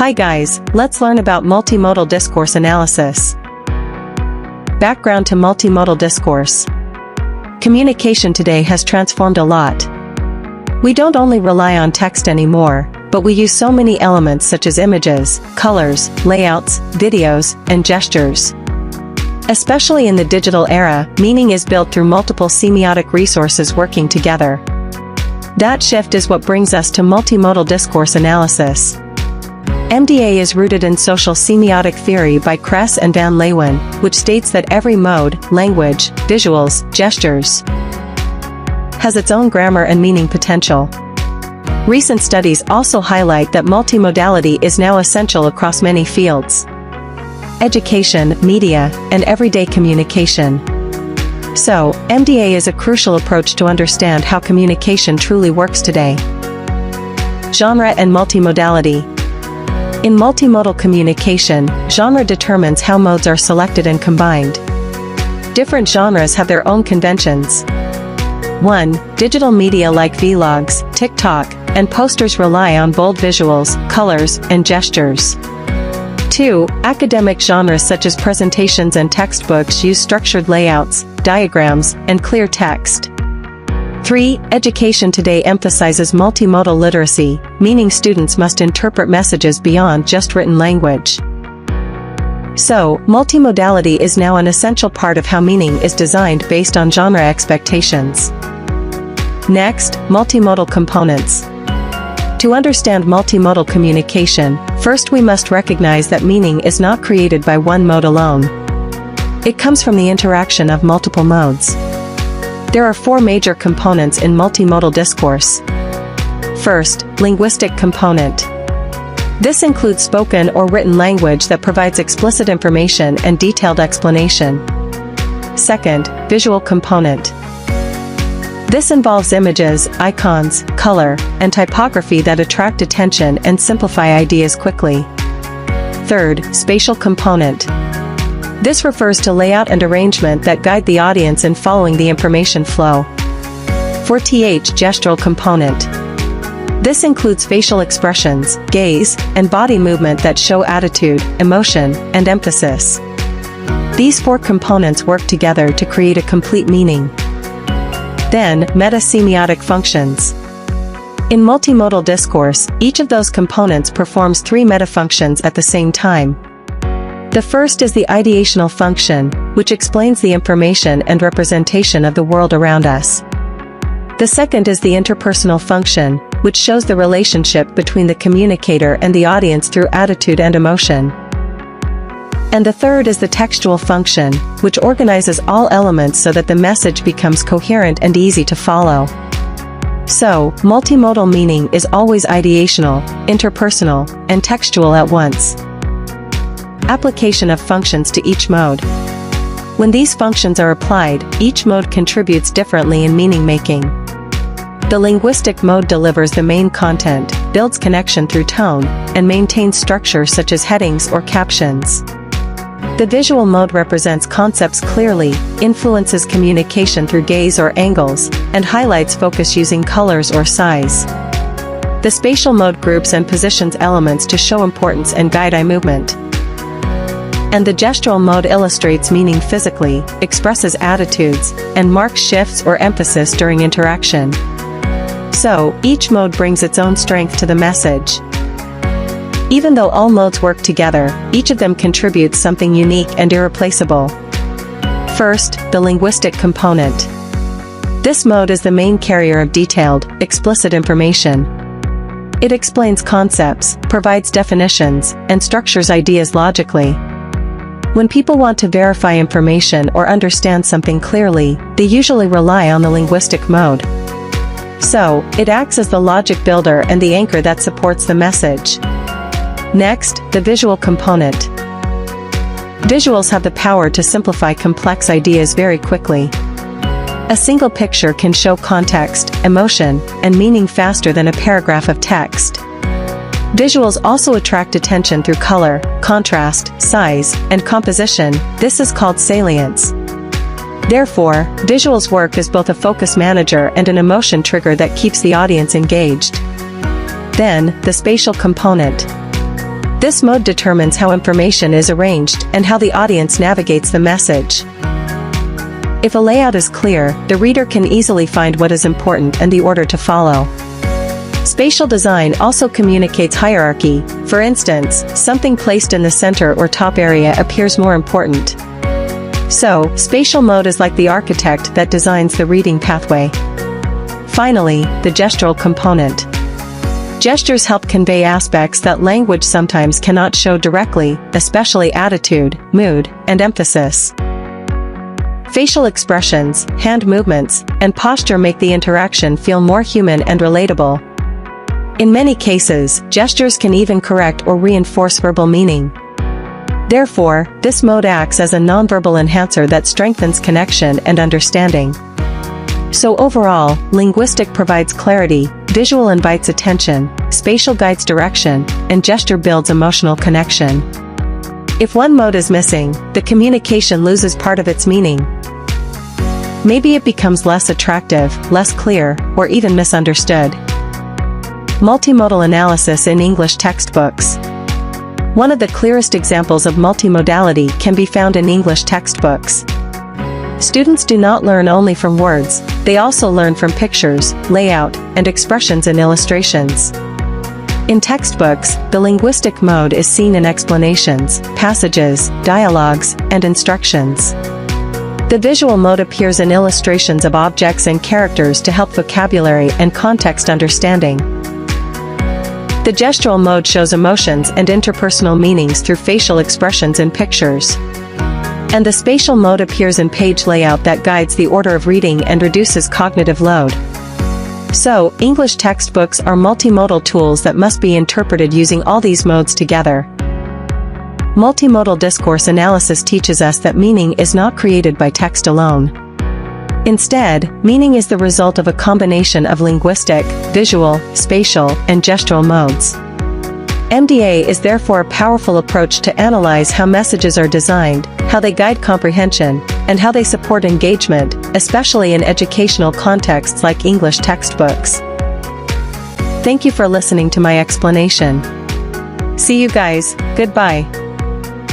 Hi guys, let's learn about multimodal discourse analysis. Background to multimodal discourse. Communication today has transformed a lot. We don't only rely on text anymore, but we use so many elements such as images, colors, layouts, videos, and gestures. Especially in the digital era, meaning is built through multiple semiotic resources working together. That shift is what brings us to multimodal discourse analysis. MDA is rooted in social semiotic theory by Kress and Van Leeuwen, which states that every mode, language, visuals, gestures, has its own grammar and meaning potential. Recent studies also highlight that multimodality is now essential across many fields: education, media, and everyday communication. So, MDA is a crucial approach to understand how communication truly works today. Genre and multimodality. In multimodal communication, genre determines how modes are selected and combined. Different genres have their own conventions. 1. Digital media like vlogs, TikTok, and posters rely on bold visuals, colors, and gestures. 2. Academic genres such as presentations and textbooks use structured layouts, diagrams, and clear text. 3. Education today emphasizes multimodal literacy, meaning students must interpret messages beyond just written language. So, multimodality is now an essential part of how meaning is designed based on genre expectations. Next, multimodal components. To understand multimodal communication, first we must recognize that meaning is not created by one mode alone. It comes from the interaction of multiple modes. There are 4 major components in multimodal discourse. First, linguistic component. This includes spoken or written language that provides explicit information and detailed explanation. Second, visual component. This involves images, icons, color, and typography that attract attention and simplify ideas quickly. Third, spatial component. This refers to layout and arrangement that guide the audience in following the information flow. 4th, gestural component. This includes facial expressions, gaze, and body movement that show attitude, emotion, and emphasis. These 4 components work together to create a complete meaning. Then, meta-semiotic functions. In multimodal discourse, each of those components performs 3 meta-functions at the same time. The first is the ideational function, which explains the information and representation of the world around us. The second is the interpersonal function, which shows the relationship between the communicator and the audience through attitude and emotion. And the third is the textual function, which organizes all elements so that the message becomes coherent and easy to follow. So, multimodal meaning is always ideational, interpersonal, and textual at once. Application of functions to each mode. When these functions are applied, each mode contributes differently in meaning-making. The linguistic mode delivers the main content, builds connection through tone, and maintains structure such as headings or captions. The visual mode represents concepts clearly, influences communication through gaze or angles, and highlights focus using colors or size. The spatial mode groups and positions elements to show importance and guide eye movement. And the gestural mode illustrates meaning physically, expresses attitudes, and marks shifts or emphasis during interaction. So, each mode brings its own strength to the message. Even though all modes work together, each of them contributes something unique and irreplaceable. First, the linguistic component. This mode is the main carrier of detailed, explicit information. It explains concepts, provides definitions, and structures ideas logically. When people want to verify information or understand something clearly, they usually rely on the linguistic mode. So, it acts as the logic builder and the anchor that supports the message. Next, the visual component. Visuals have the power to simplify complex ideas very quickly. A single picture can show context, emotion, and meaning faster than a paragraph of text. Visuals also attract attention through color, contrast, size, and composition. This is called salience. Therefore, visuals work as both a focus manager and an emotion trigger that keeps the audience engaged. Then, the spatial component. This mode determines how information is arranged and how the audience navigates the message. If a layout is clear, the reader can easily find what is important and the order to follow. Spatial design also communicates hierarchy. For instance, something placed in the center or top area appears more important. So, spatial mode is like the architect that designs the reading pathway. Finally, the gestural component. Gestures help convey aspects that language sometimes cannot show directly, especially attitude, mood, and emphasis. Facial expressions, hand movements, and posture make the interaction feel more human and relatable. In many cases, gestures can even correct or reinforce verbal meaning. Therefore, this mode acts as a nonverbal enhancer that strengthens connection and understanding. So overall, linguistic provides clarity, visual invites attention, spatial guides direction, and gesture builds emotional connection. If one mode is missing, the communication loses part of its meaning. Maybe it becomes less attractive, less clear, or even misunderstood. Multimodal analysis in English textbooks. One of the clearest examples of multimodality can be found in English textbooks. Students do not learn only from words, they also learn from pictures, layout, and expressions in illustrations. In textbooks, the linguistic mode is seen in explanations, passages, dialogues, and instructions. The visual mode appears in illustrations of objects and characters to help vocabulary and context understanding. The gestural mode shows emotions and interpersonal meanings through facial expressions in pictures. And the spatial mode appears in page layout that guides the order of reading and reduces cognitive load. So, English textbooks are multimodal tools that must be interpreted using all these modes together. Multimodal discourse analysis teaches us that meaning is not created by text alone. Instead, meaning is the result of a combination of linguistic, visual, spatial, and gestural modes. MDA is therefore a powerful approach to analyze how messages are designed, how they guide comprehension, and how they support engagement, especially in educational contexts like English textbooks. Thank you for listening to my explanation. See you guys, goodbye.